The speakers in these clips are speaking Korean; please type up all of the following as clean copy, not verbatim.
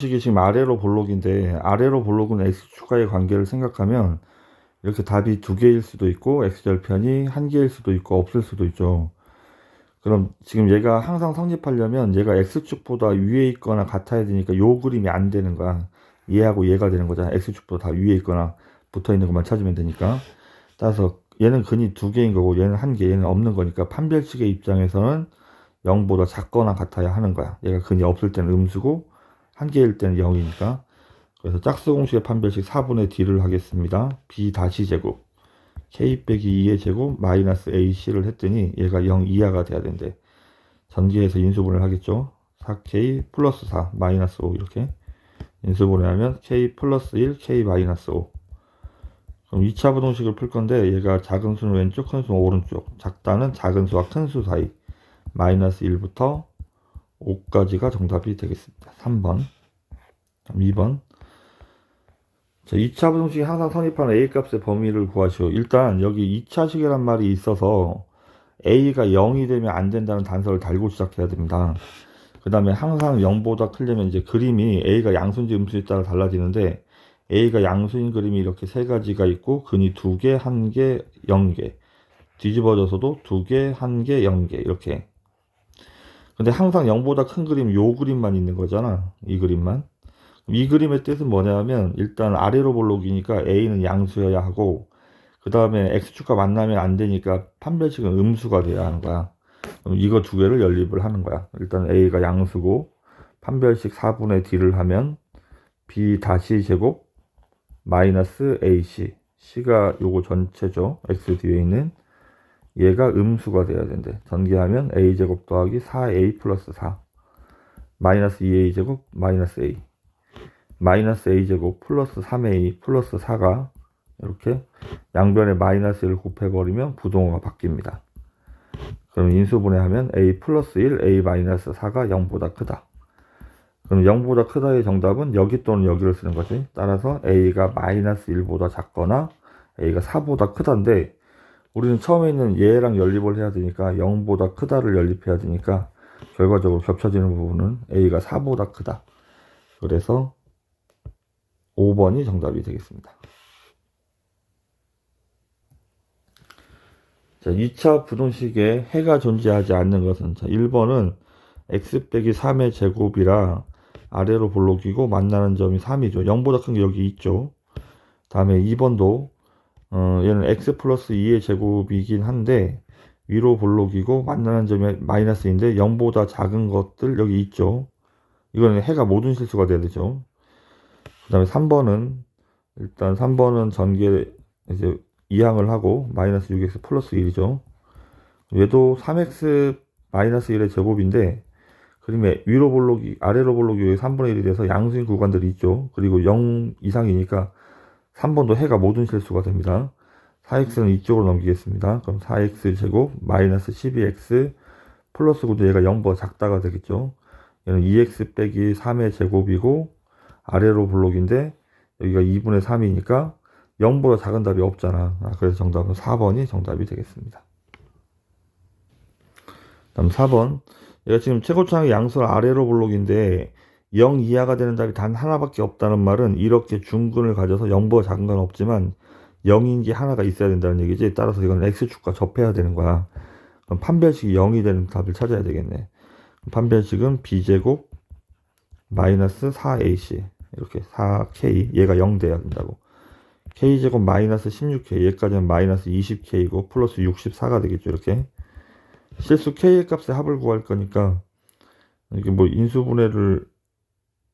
이게 지금 아래로 볼록인데 아래로 볼록은 x축과의 관계를 생각하면 이렇게 답이 두 개일 수도 있고 x절편이 한 개일 수도 있고 없을 수도 있죠. 그럼 지금 얘가 항상 성립하려면 얘가 x축보다 위에 있거나 같아야 되니까 요 그림이 안 되는 거야. 얘하고 얘가 되는 거잖아. x축보다 다 위에 있거나 붙어 있는 것만 찾으면 되니까. 따라서 얘는 근이 두 개인 거고 얘는 한 개, 얘는 없는 거니까 판별식의 입장에서는 0보다 작거나 같아야 하는 거야. 얘가 근이 없을 때는 음수고 한 개일 때는 0이니까. 그래서 짝수 공식의 판별식 4분의 d를 하겠습니다. b 다시 제곱 k 빼기 2의 제곱 마이너스 ac를 했더니 얘가 0 이하가 돼야 된대. 전기해서 인수분해를 하겠죠. 4k 플러스 4 마이너스 5 이렇게 인수분해하면 k 플러스 1 k 마이너스 5. 그럼 2차 부동식을 풀 건데 얘가 작은 수는 왼쪽 큰 수는 오른쪽, 작다는 작은 수와 큰 수 사이 마이너스 1부터 5까지가 정답이 되겠습니다. 3번 2번. 자, 2차 부동식이 항상 성립하는 a 값의 범위를 구하시오. 일단 여기 2차식이란 말이 있어서 a가 0이 되면 안 된다는 단서를 달고 시작해야 됩니다. 그 다음에 항상 0보다 크려면 이제 그림이 a가 양수인지 음수에 따라 달라지는데 a가 양수인 그림이 이렇게 세 가지가 있고 근이 2개, 1개, 0개 뒤집어져서도 2개, 1개, 0개 이렇게. 근데 항상 0보다 큰 그림 요 그림만 있는 거잖아. 이 그림만. 이 그림의 뜻은 뭐냐면 일단 아래로 볼록이니까 a는 양수여야 하고 그 다음에 x축과 만나면 안 되니까 판별식은 음수가 돼야 하는 거야. 그럼 이거 두 개를 연립을 하는 거야. 일단 a가 양수고 판별식 4분의 d를 하면 b 다시 제곱 마이너스 ac c가 요거 전체죠. x 뒤에 있는 얘가 음수가 돼야 된대. 전개하면 a 제곱 더하기 4a 플러스 4 마이너스 2a 제곱 마이너스 a 마이너스 a 제곱 플러스 3a 플러스 4가 이렇게 양변에 마이너스를 곱해버리면 부동호가 바뀝니다. 그럼 인수분해하면 a 플러스 1, a 마이너스 4가 0보다 크다. 그럼 0보다 크다의 정답은 여기 또는 여기를 쓰는 거지. 따라서 a가 마이너스 1보다 작거나 a가 4보다 크다인데 우리는 처음에 있는 얘랑 연립을 해야 되니까 0보다 크다를 연립해야 되니까 결과적으로 겹쳐지는 부분은 a가 4보다 크다. 그래서 5번이 정답이 되겠습니다. 자, 2차 부동식에 해가 존재하지 않는 것은 자, 1번은 x 빼기 3의 제곱이라 아래로 볼록이고 만나는 점이 3이죠. 0보다 큰 게 여기 있죠. 다음에 2번도 얘는 x 플러스 2의 제곱이긴 한데 위로 볼록이고 만나는 점이 마이너스인데 0보다 작은 것들 여기 있죠. 이거는 해가 모든 실수가 돼야 되죠. 그 다음에 3번은 일단 3번은 전개 이제 이항을 하고 마이너스 6x 플러스 1이죠. 얘도 3x 마이너스 1의 제곱인데 그림에 위로 볼록이 아래로 볼록이 3분의 1이 돼서 양수인 구간들이 있죠. 그리고 0 이상이니까 3번도 해가 모든 실수가 됩니다. 4x는 이쪽으로 넘기겠습니다. 그럼 4x 제곱 마이너스 12x 플러스 9도 얘가 0보다 작다가 되겠죠. 얘는 2x 빼기 3의 제곱이고 아래로 볼록인데 여기가 2분의 3이니까 0보다 작은 답이 없잖아. 그래서 정답은 4번이 정답이 되겠습니다. 다음 4번. 얘가 지금 최고차항의 양수는 아래로 볼록인데 0 이하가 되는 답이 단 하나밖에 없다는 말은 이렇게 중근을 가져서 0보다 작은 건 없지만 0인 게 하나가 있어야 된다는 얘기지. 따라서 이건 x축과 접해야 되는 거야. 그럼 판별식이 0이 되는 답을 찾아야 되겠네. 판별식은 b제곱 마이너스 4ac 이렇게 4k 얘가 0 돼야 된다고. k제곱 마이너스 16k 얘까지는 마이너스 20k이고 플러스 64가 되겠죠. 이렇게 실수 k의 값의 합을 구할 거니까 이게 뭐 인수분해를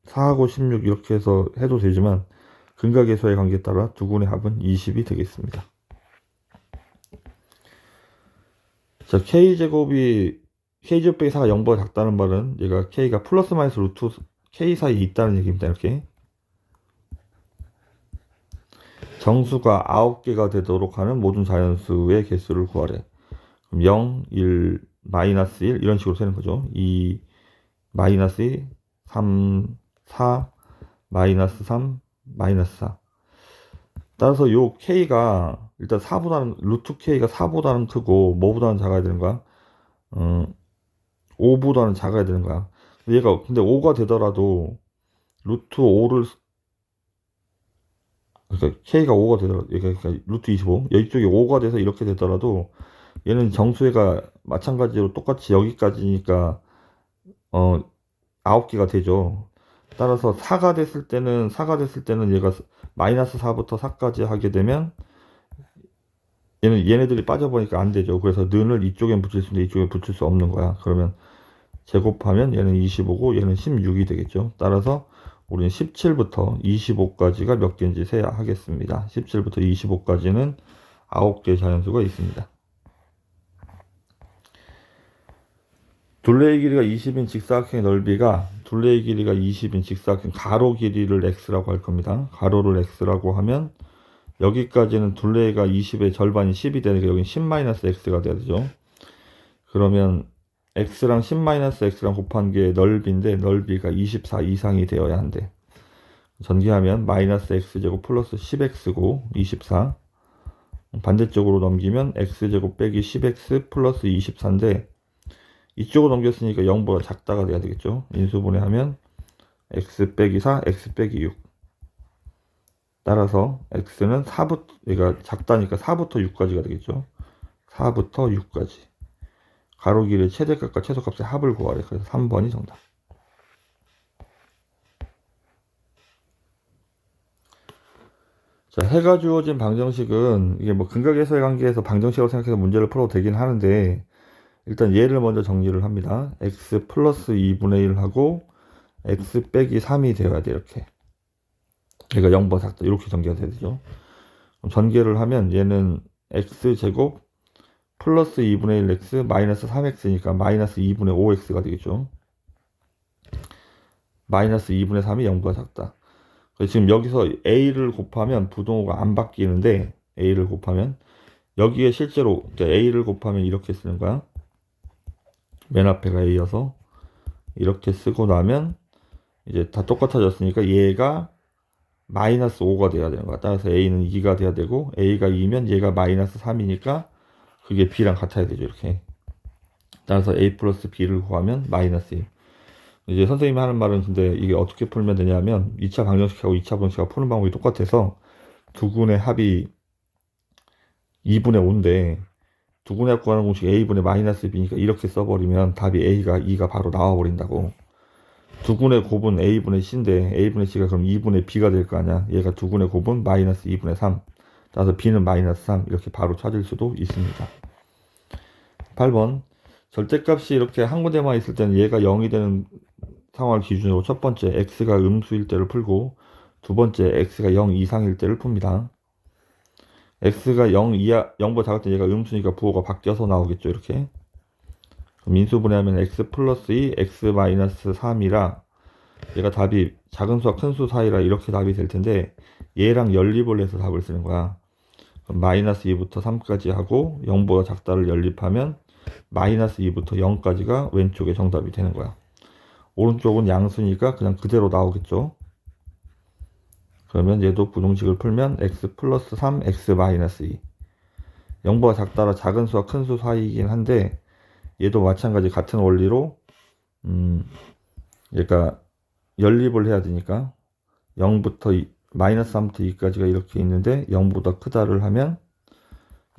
4하고 16 이렇게 해서 해도 되지만 근각의수의 관계에 따라 두 군의 합은 20이 되겠습니다. 자, k제곱이 k제곱 빼기 4가 0보다 작다는 말은 얘가 k가 플러스 마이너스 루트 k 사이에 있다는 얘기입니다. 이렇게 정수가 9개가 되도록 하는 모든 자연수의 개수를 구하래. 그럼 0, 1, 마이너스 1 이런 식으로 세는 거죠. 2, 마이너스 2, 3, 4, 마이너스 3, 마이너스 4. 따라서 요 k가 일단 4보다는 루트 k가 4보다는 크고 뭐보다는 작아야 되는 거야? 5보다는 작아야 되는 거야. 얘가 근데 5가 되더라도 루트 5를 그러니까 K가 5가 되더라도 그러니까 루트 25 이쪽이 5가 돼서 이렇게 되더라도 얘는 정수회가 마찬가지로 똑같이 여기까지니까 9개가 되죠. 따라서 4가 됐을 때는 얘가 마이너스 4부터 4까지 하게 되면 얘네들이 빠져버리니까 안 되죠. 그래서 는을 이쪽에 붙일 수 있는데 이쪽에 붙일 수 없는 거야. 그러면 제곱하면 얘는 25고 얘는 16이 되겠죠. 따라서 우리는 17부터 25까지가 몇 개인지 세야 하겠습니다. 17부터 25까지는 9개의 자연수가 있습니다. 둘레의 길이가 20인 직사각형의 넓이가 둘레의 길이가 20인 직사각형 가로 길이를 x라고 할 겁니다. 가로를 x라고 하면 여기까지는 둘레가 20의 절반이 10이 되니까 여기는 10-x가 돼야 되죠. 그러면 x랑 10-x랑 곱한 게 넓이인데 넓이가 24 이상이 되어야 한대. 전개하면 마이너스 x제곱 플러스 10x고 24 반대쪽으로 넘기면 x제곱 빼기 10x 플러스 24인데 이쪽으로 넘겼으니까 0보다 작다가 돼야 되겠죠. 인수분해하면 x 빼기 4, x 빼기 6 따라서 x는 4부터 얘가 작다니까 4부터 6까지가 되겠죠. 4부터 6까지 가로 길이의 최대값과 최소값의 합을 구하래. 그래서 3번이 정답. 자, 해가 주어진 방정식은 이게 뭐 근각에서의 관계에서 방정식으로 생각해서 문제를 풀어도 되긴 하는데 일단 얘를 먼저 정리를 합니다. x 플러스 2분의 1 하고 x 빼기 3이 되어야 돼. 이렇게 얘가 0보다 작다 이렇게 전개가 돼야 되죠. 그럼 전개를 하면 얘는 x제곱 플러스 2분의 1x 마이너스 3x니까 마이너스 2분의 5x가 되겠죠. 마이너스 2분의 3이 0보다 작다. 지금 여기서 a를 곱하면 부동호가 안 바뀌는데 a를 곱하면 여기에 실제로 a를 곱하면 이렇게 쓰는 거야. 맨 앞에가 a여서 이렇게 쓰고 나면 이제 다 똑같아졌으니까 얘가 마이너스 5가 돼야 되는 거야. 따라서 a는 2가 돼야 되고 a가 2면 얘가 마이너스 3이니까 그게 b랑 같아야 되죠. 이렇게. 따라서 a 플러스 b를 구하면 마이너스 1. 이제 선생님이 하는 말은 근데 이게 어떻게 풀면 되냐면 2차 방정식하고 2차 방정식하고 푸는 방법이 똑같아서 두군의 합이 2분의 5인데 두군의 합 구하는 공식 a분의 마이너스 b니까 이렇게 써버리면 답이 a가 2가 바로 나와버린다고. 두군의 곱은 a분의 c인데 a분의 c가 그럼 2분의 b가 될 거 아니야. 얘가 두군의 곱은 마이너스 2분의 3. 따라서 b는 마이너스 3 이렇게 바로 찾을 수도 있습니다. 8번 절대값이 이렇게 한 군데만 있을 때는 얘가 0이 되는 상황을 기준으로 첫 번째 x가 음수일 때를 풀고 두 번째 x가 0 이상일 때를 풉니다. x가 0 이하 0보다 작을 때 얘가 음수니까 부호가 바뀌어서 나오겠죠. 이렇게. 그럼 인수분해하면 x 플러스 2 x 마이너스 3이라 얘가 답이 작은 수와 큰 수 사이라 이렇게 답이 될 텐데 얘랑 연립을 해서 답을 쓰는 거야. 그럼 마이너스 2부터 3까지 하고 0보다 작다를 연립하면 마이너스 2부터 0까지가 왼쪽에 정답이 되는 거야. 오른쪽은 양수니까 그냥 그대로 나오겠죠. 그러면 얘도 부등식을 풀면 x 플러스 3 x 마이너스 2 0보다 작다라 작은 수와 큰 수 사이이긴 한데 얘도 마찬가지 같은 원리로 얘가 연립을 해야 되니까 0부터 2, 마이너스 3부터 2까지가 이렇게 있는데 0보다 크다를 하면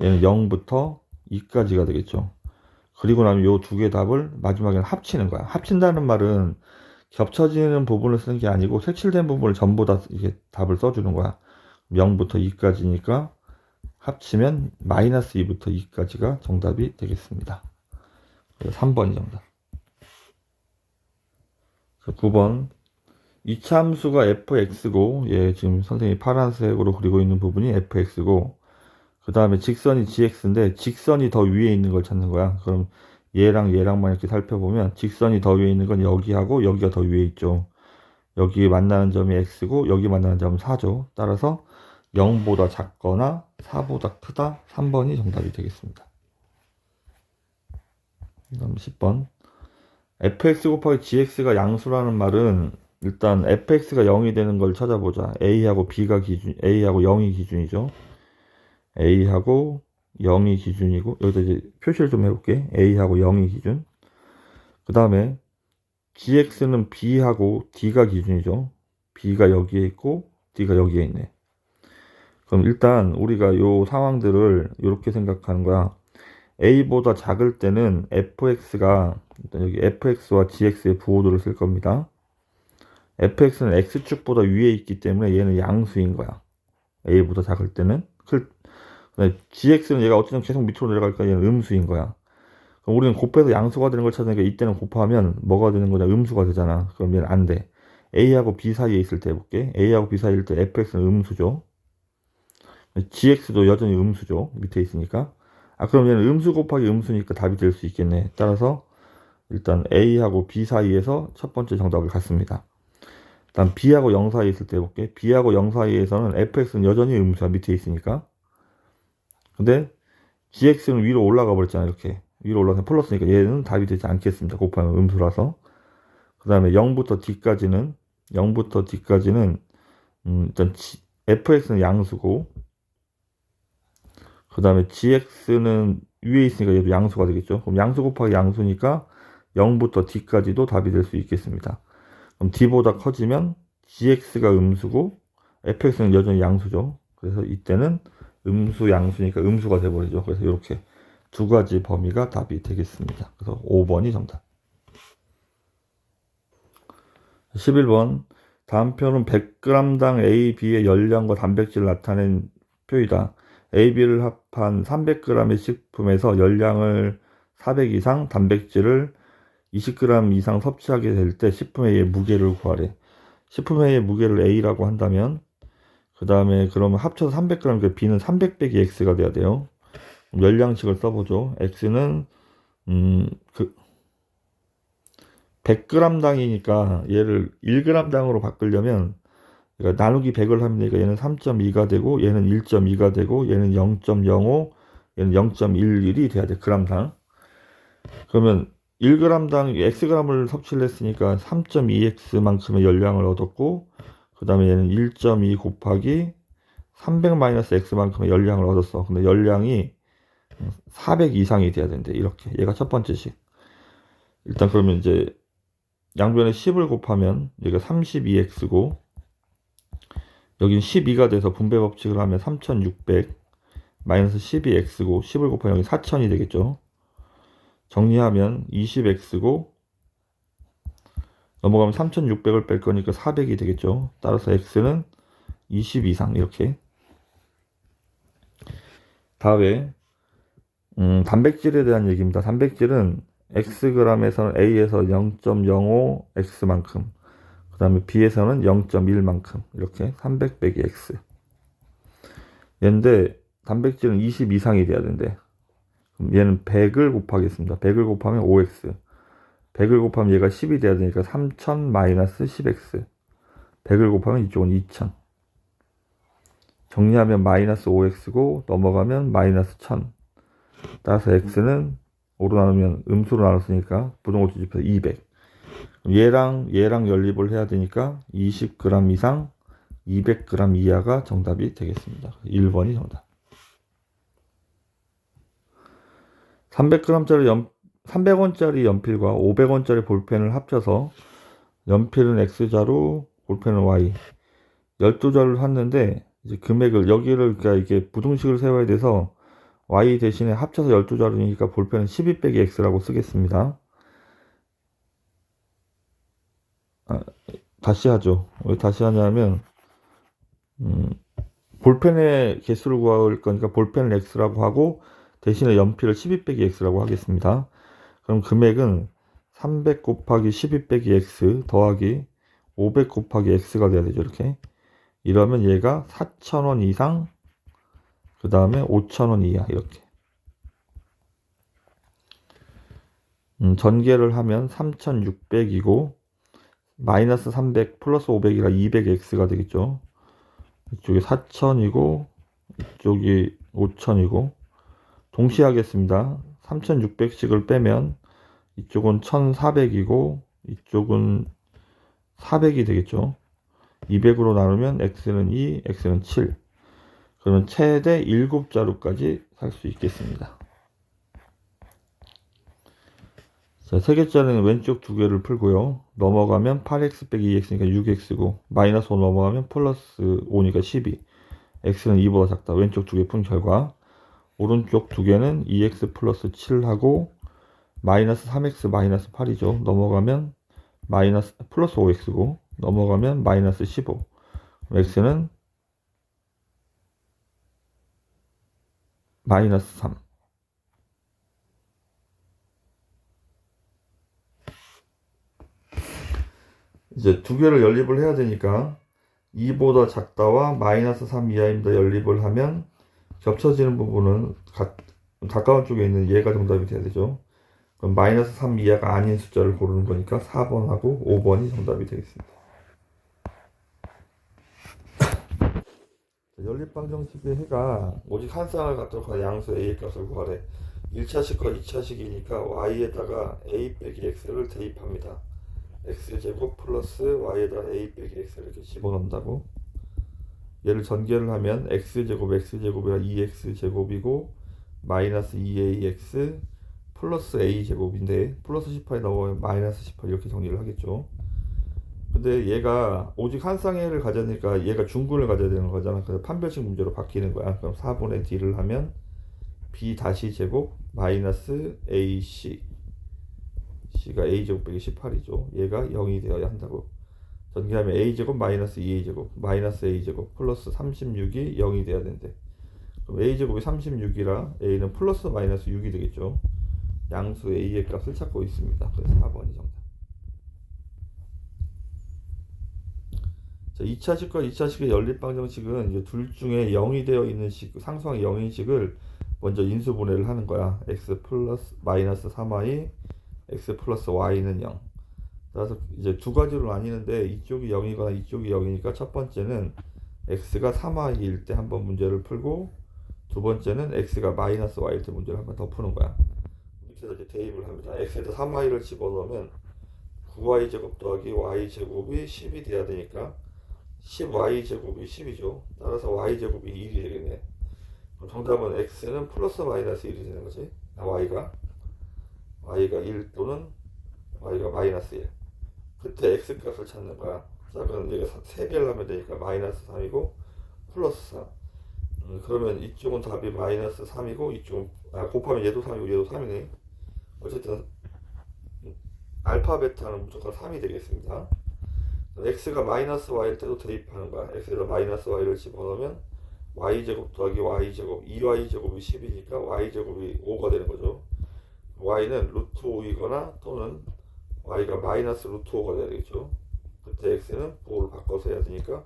얘는 0부터 2까지가 되겠죠. 그리고 나면 요 두 개 답을 마지막에는 합치는 거야. 합친다는 말은 겹쳐지는 부분을 쓰는 게 아니고 색칠된 부분을 전부 다 이게 답을 써주는 거야. 0부터 2까지니까 합치면 마이너스 2부터 2까지가 정답이 되겠습니다. 그래서 3번이 정답. 9번 2차 함수가 fx고 얘 지금 선생님이 파란색으로 그리고 있는 부분이 fx고 그 다음에 직선이 gx인데 직선이 더 위에 있는 걸 찾는 거야. 그럼 얘랑 얘랑만 이렇게 살펴보면 직선이 더 위에 있는 건 여기하고 여기가 더 위에 있죠. 여기 만나는 점이 x고 여기 만나는 점은 4죠. 따라서 0보다 작거나 4보다 크다 3번이 정답이 되겠습니다. 그다음 10번 fx 곱하기 gx가 양수라는 말은 일단 fx가 0이 되는 걸 찾아보자. a하고 b가 기준, a하고 0이 기준이죠. a하고 0이 기준이고 여기다 이제 표시를 좀 해볼게. a하고 0이 기준. 그 다음에 gx는 b하고 d가 기준이죠. B가 여기에 있고 D가 여기에 있네. 그럼 일단 우리가 요 상황들을 이렇게 생각하는 거야. A보다 작을 때는 fx가 일단 여기 fx와 gx의 부호도를 쓸 겁니다. fx는 x축보다 위에 있기 때문에 얘는 양수인 거야. A보다 작을 때는. gx는 얘가 어쨌든 계속 밑으로 내려갈까 얘는 음수인 거야. 그럼 우리는 곱해서 양수가 되는 걸 찾으니까 이때는 곱하면 뭐가 되는 거냐? 음수가 되잖아. 그럼 얘는 안 돼. A하고 B 사이에 있을 때 해볼게. A하고 B 사이일 때 fx는 음수죠. gx도 여전히 음수죠. 밑에 있으니까. 그럼 얘는 음수 곱하기 음수니까 답이 될 수 있겠네. 따라서 일단 A하고 B 사이에서 첫 번째 정답을 갖습니다. 일단 B하고 0 사이에 있을 때 해볼게. B하고 0 사이에서는 fx는 여전히 음수야. 밑에 있으니까. 근데 gx는 위로 올라가 버렸잖아. 이렇게. 위로 올라가서 플러스니까 얘는 답이 되지 않겠습니다. 곱하면 음수라서. 그 다음에 0부터 D까지는 일단 fx는 양수고 그 다음에 gx는 위에 있으니까 얘도 양수가 되겠죠. 그럼 양수 곱하기 양수니까 0부터 D까지도 답이 될 수 있겠습니다. 그럼 D보다 커지면 gx가 음수고 fx는 여전히 양수죠. 그래서 이때는 음수 양수니까 음수가 돼버리죠. 그래서 이렇게 두 가지 범위가 답이 되겠습니다. 그래서 5번이 정답. 11번 다음 표는 100g당 A, B의 열량과 단백질을 나타낸 표이다. A, B를 합한 300g의 식품에서 열량을 400 이상, 단백질을 20g 이상 섭취하게 될 때 식품 A의 무게를 구하래. 식품 A의 무게를 A라고 한다면 그 다음에 그러면 합쳐서 300g, 그러니까 B는 300 빼기 X가 돼야 돼요. 열량식을 써보죠. X는 100g당이니까 얘를 1g당으로 바꾸려면 그러니까 나누기 100을 하면 되니까 얘는 3.2가 되고 얘는 1.2가 되고 얘는 0.05 얘는 0.11이 돼야 돼. g당. 그러면 1g당 xg을 섭취를 했으니까 3.2x만큼의 열량을 얻었고 그 다음에 얘는 1.2 곱하기 300-x만큼의 열량을 얻었어. 근데 열량이 400 이상이 돼야 된대. 이렇게 얘가 첫 번째식. 일단 그러면 이제 양변에 10을 곱하면 여기가 32x고 여긴 12가 돼서 분배 법칙을 하면 3600 마이너스 12x고 10을 곱하면 여기 4000이 되겠죠. 정리하면 20x고 넘어가면 3600을 뺄 거니까 400이 되겠죠. 따라서 x는 20 이상 이렇게. 다음에 단백질에 대한 얘기입니다. 단백질은 xg에서는 A에서 0.05x만큼 그 다음에 B에서는 0.1만큼 이렇게 300 빼기 x 얘인데 단백질은 20 이상이 돼야 된대. 그럼 얘는 100을 곱하겠습니다. 100을 곱하면 5x 100을 곱하면 얘가 10이 돼야 되니까 3000 마이너스 10x 100을 곱하면 이쪽은 2000 정리하면 마이너스 5x고 넘어가면 마이너스 1000 따라서 x는 5로 나누면 음수로 나눴으니까 부동호 뒤집혀서 200 얘랑 연립을 해야 되니까 20g 이상 200g 이하가 정답이 되겠습니다. 1번이 정답. 300원짜리 연필과 500원짜리 볼펜을 합쳐서 연필은 X자로 볼펜은 Y 12자루를 샀는데 이제 금액을 여기를 그러니까 이게 부등식을 세워야 돼서 Y 대신에 합쳐서 12자루니까 볼펜은 12 빼기 X라고 쓰겠습니다. 다시 하죠. 왜 다시 하냐면 볼펜의 개수를 구할 거니까 볼펜을 X라고 하고 대신에 연필을 12 빼기 X라고 하겠습니다. 그럼 금액은 300 곱하기 12 빼기 X 더하기 500 곱하기 X가 돼야 되죠. 이렇게. 이러면 얘가 4,000원 이상 그 다음에 5,000원 이하 이렇게. 전개를 하면 3,600이고 마이너스 300 플러스 500이라 200X가 되겠죠. 이쪽이 4,000이고 이쪽이 5,000이고 동시에 하겠습니다. 3,600씩을 빼면 이쪽은 1,400이고 이쪽은 400이 되겠죠. 200으로 나누면 x는 2, x는 7. 그러면 최대 7자루까지 살 수 있겠습니다. 자, 세 개짜리는 왼쪽 두 개를 풀고요. 넘어가면 8x 빼기 2x니까 6x고, 마이너스 5 넘어가면 플러스 5니까 12. x는 2보다 작다. 왼쪽 두 개 푼 결과, 오른쪽 두 개는 2x 플러스 7하고, 마이너스 3x 마이너스 8이죠. 넘어가면 마이너스 플러스 5x고, 넘어가면 마이너스 15. x는 마이너스 3. 이제 두 개를 연립을 해야 되니까 2보다 작다와 마이너스 3 이하입니다. 연립을 하면 겹쳐지는 부분은 가까운 쪽에 있는 얘가 정답이 돼야 되죠. 그럼 마이너스 3 이하가 아닌 숫자를 고르는 거니까 4번하고 5번이 정답이 되겠습니다. 연립방정식의 해가 오직 한 쌍을 갖도록 하여 양수 a의 값을 구하래. 1차식과 2차식이니까 y에다가 a 빼기 x를 대입합니다. x제곱 플러스 y에다가 a 빼기 x를 이렇게 집어넣는다고. 얘를 전개를 하면 x제곱이라 2x제곱이고 마이너스 2ax 플러스 a제곱인데 플러스 18이 넘어가면 마이너스 18 이렇게 정리를 하겠죠. 근데 얘가 오직 한 쌍의 해를 가져니까 얘가 중근을 가져야 되는 거잖아. 그래서 판별식 문제로 바뀌는 거야. 그럼 4분의 d를 하면 b 다시 제곱 마이너스 ac c가 a제곱 빼기 18이죠. 얘가 0이 되어야 한다고. 전개하면 a제곱 마이너스 2a제곱 마이너스 a제곱 플러스 36이 0이 돼야 된대. 그럼 a제곱이 36이라 a는 플러스 마이너스 6이 되겠죠. 양수 a의 값을 찾고 있습니다. 그래서 4번이 정답. 자, 2차식과 2차식의 연립방정식은 이제 둘 중에 0이 되어 있는 식, 상수항이 0인 식을 먼저 인수분해를 하는 거야. x 플러스 마이너스 3y, x 플러스 y는 0. 따라서 이제 두 가지로 나뉘는데 이쪽이 0이거나 이쪽이 0이니까 첫 번째는 x가 3y일 때 한번 문제를 풀고 두 번째는 x가 마이너스 y일 때 문제를 한번 더 푸는 거야. 밑에서 이제 대입을 합니다. x에다 3y를 집어넣으면 9y제곱 더하기 y제곱이 10이 돼야 되니까 10y제곱이 10이죠. 따라서 y제곱이 1이 되겠네. 그럼 정답은 x는 플러스 마이너스 1이 되는 거지. y가 1 또는 y가 마이너스 1. 그때 x값을 찾는 거야. 자, 그럼 여기가 3개를 하면 되니까 마이너스 3이고 플러스 3. 그러면 이쪽은 답이 마이너스 3이고 이쪽은 곱하면 얘도 3이고 얘도 3이네. 어쨌든 알파 베타는 무조건 3이 되겠습니다. x가 마이너스 y일 때도 대입하는 거야. x에다 마이너스 y를 집어넣으면 y제곱 더하기 y제곱 2y제곱이 10이니까 y제곱이 5가 되는 거죠. y는 루트 5이거나 또는 y가 마이너스 루트 5가 돼야 되겠죠. 그때 x는 5를 바꿔서 해야 되니까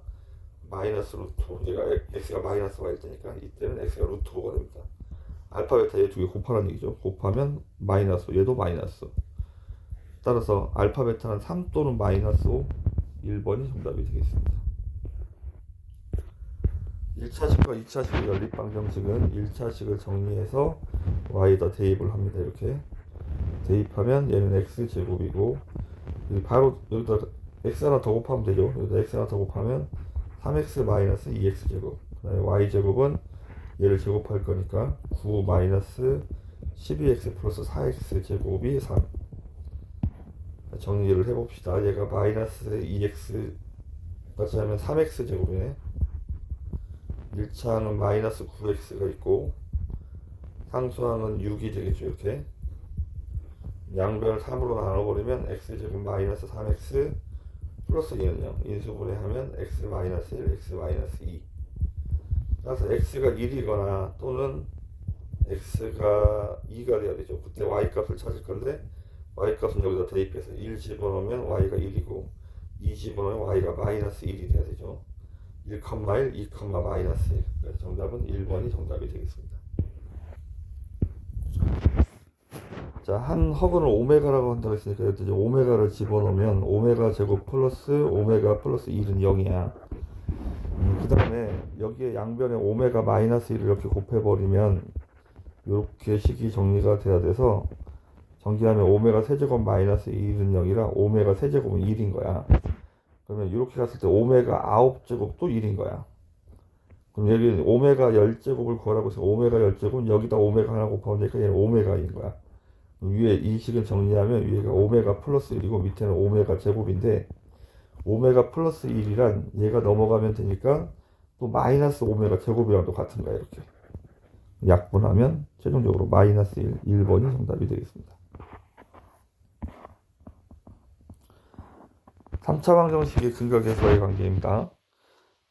마이너스 루트 5. 얘가 x가 마이너스 y일 때니까 이때는 x가 루트 5가 됩니다. 알파 베타 얘 두 개 곱하라는 얘기죠. 곱하면 마이너스 5, 얘도 마이너스. 따라서 알파 베타는 3 또는 마이너스 5, 1번이 정답이 되겠습니다. 1차식과 2차식의 연립방정식은 1차식을 정리해서 y에다 대입을 합니다. 이렇게 대입하면 얘는 x제곱이고 바로 여기다 x 하나 더 곱하면 되죠. 여기다 x 하나 더 곱하면 3x 마이너스 2x제곱. 그 다음에 y제곱은 얘를 제곱할 거니까 9 마이너스 12x 플러스 4x제곱이 3. 정리를 해봅시다. 얘가 마이너스 2x 같이 하면 3x제곱이네. 1차항은 마이너스 9x가 있고 상수항은 6이 되겠죠. 이렇게 양변을 3으로 나눠버리면 x제곱 마이너스 3x 플러스 2는 0. 인수분해하면 x 마이너스 1, x 마이너스 2. 따라서 x가 1이거나 또는 x가 2가 돼야 되죠. 그때 y값을 찾을 건데 y값은 여기다 대입해서 1 집어넣으면 y가 1이고 2 집어넣으면 y가 마이너스 1이 돼야 되죠. 1, 1, 2, 마이너스 1. 그래서 정답은 1번이 정답이 되겠습니다. 자, 한 허근을 오메가라고 한다고 했으니까 여기 이제 오메가를 집어넣으면 오메가 제곱 플러스 오메가 플러스 1은 0이야. 그 다음에 여기에 양변에 오메가 마이너스 1을 이렇게 곱해버리면 이렇게 식이 정리가 돼야 돼서 정리하면 오메가 세제곱 마이너스 1은 0이라 오메가 세제곱은 1인 거야. 그러면 이렇게 갔을 때 오메가 9제곱도 1인 거야. 그럼 여기 오메가 10제곱을 구하라고 해서 오메가 10제곱은 여기다 오메가 하나 곱하면 되니까 얘는 오메가인 거야. 위에 이 식은 정리하면 위에가 오메가 플러스 1이고 밑에는 오메가 제곱인데 오메가 플러스 1이란 얘가 넘어가면 되니까 또 마이너스 오메가 제곱이랑도 같은 거야. 이렇게 약분하면 최종적으로 마이너스 1번이 정답이 되겠습니다. 3차 방정식의 근각에서의 관계입니다.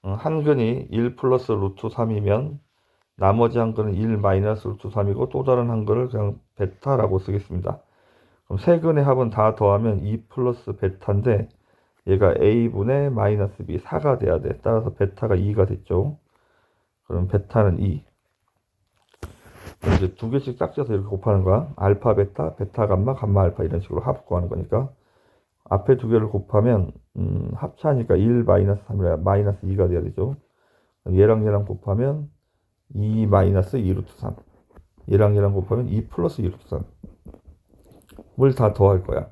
한 근이 1 플러스 루트 3이면 나머지 한 근은 1 마이너스 루트 3이고 또 다른 한 근을 그냥 베타라고 쓰겠습니다. 그럼 세 근의 합은 다 더하면 2 플러스 베타인데 얘가 a분의 마이너스 b 4가 돼야 돼. 따라서 베타가 2가 됐죠. 그럼 베타는 2. 이제 두 개씩 짝지어서 이렇게 곱하는 거야. 알파 베타, 베타 감마, 감마 알파 이런 식으로 합 구하는 거니까 앞에 두 개를 곱하면 합차니까 1 마이너스 3이라 마이너스 2가 돼야 되죠. 얘랑 얘랑 곱하면 2 마이너스 2 루트 3. 얘랑 얘랑 곱하면 2 플러스 2 루트 3. 뭘 다 더할 거야.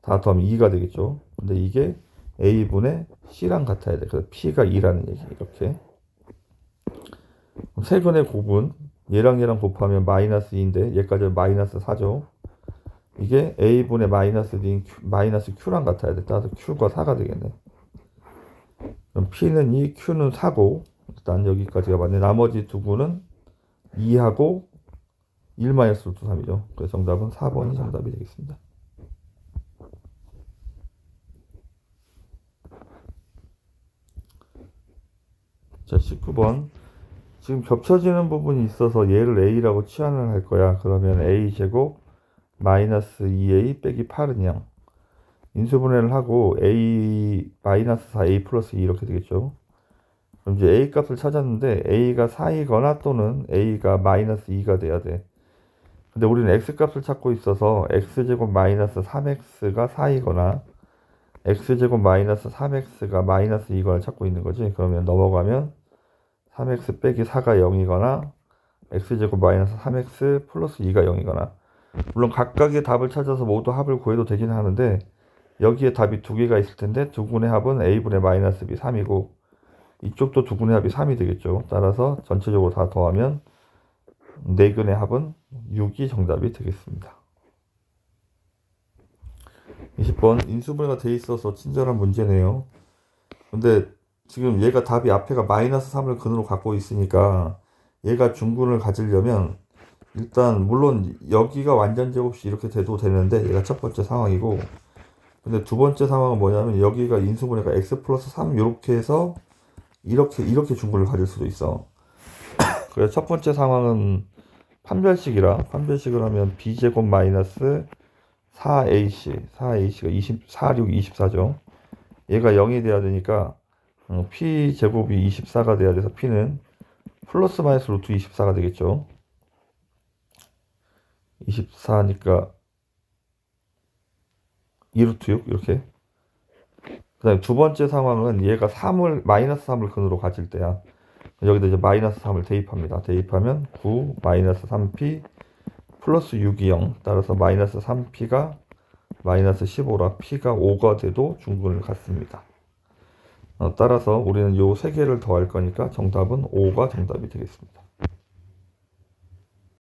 다 더하면 2가 되겠죠. 근데 이게 a분의 c랑 같아야 돼. 그래서 p가 2라는 얘기. 이렇게 세 근의 곱은 얘랑 얘랑 곱하면 마이너스 2인데 얘까지 마이너스 4죠. 이게 a분의 마이너스 d인 마이너스 q랑 같아야 돼. 따라서 q가 4가 되겠네. 그럼 p는 2, q는 4고 일단 여기까지가 맞네. 나머지 두 구는 2하고 1 마이너스 루트 3이죠. 그래서 정답은 4번이 정답이 되겠습니다. 자, 19번. 지금 겹쳐지는 부분이 있어서 얘를 a라고 치환을 할 거야. 그러면 a제곱 마이너스 2a 빼기 8은 0. 인수분해를 하고 a 마이너스 4a 플러스 2 이렇게 되겠죠. 그럼 이제 a 값을 찾았는데 a가 4이거나 또는 a가 마이너스 2가 돼야 돼. 근데 우리는 x 값을 찾고 있어서 x제곱 마이너스 3x가 4이거나 x제곱 마이너스 3x가 마이너스 2거나 찾고 있는 거지. 그러면 넘어가면 3x 빼기 4가 0이거나 x제곱 마이너스 3x 플러스 2가 0이거나 물론 각각의 답을 찾아서 모두 합을 구해도 되긴 하는데 여기에 답이 두 개가 있을 텐데 두 분의 합은 a분의 마이너스 b 3이고 이쪽도 두 분의 합이 3이 되겠죠. 따라서 전체적으로 다 더하면 네 근의 합은 6이 정답이 되겠습니다. 20번 인수분해가 돼 있어서 친절한 문제네요. 근데 지금 얘가 답이 앞에가 마이너스 3을 근으로 갖고 있으니까 얘가 중근을 가지려면 일단 물론 여기가 완전 제곱식 이렇게 돼도 되는데 얘가 첫 번째 상황이고 근데 두 번째 상황은 뭐냐면 여기가 인수분해가 x 플러스 3 이렇게 해서 이렇게 중근을 가질 수도 있어. 그래서 첫 번째 상황은 판별식이라 판별식을 하면 b제곱 마이너스 4ac가 4, 6, 24죠. 얘가 0이 돼야 되니까 p제곱이 24가 돼야 돼서 p는 플러스 마이너스 루트 24가 되겠죠. 24니까 2루트 6 이렇게. 그 다음에 두 번째 상황은 얘가 3을 마이너스 3을 근으로 가질 때야. 여기다 이제 마이너스 3을 대입합니다. 대입하면 9 마이너스 3p 플러스 6이 0. 따라서 마이너스 3p가 마이너스 15라 p가 5가 돼도 중근을 갖습니다. 따라서 우리는 요 세 개를 더할 거니까 정답은 5가 정답이 되겠습니다.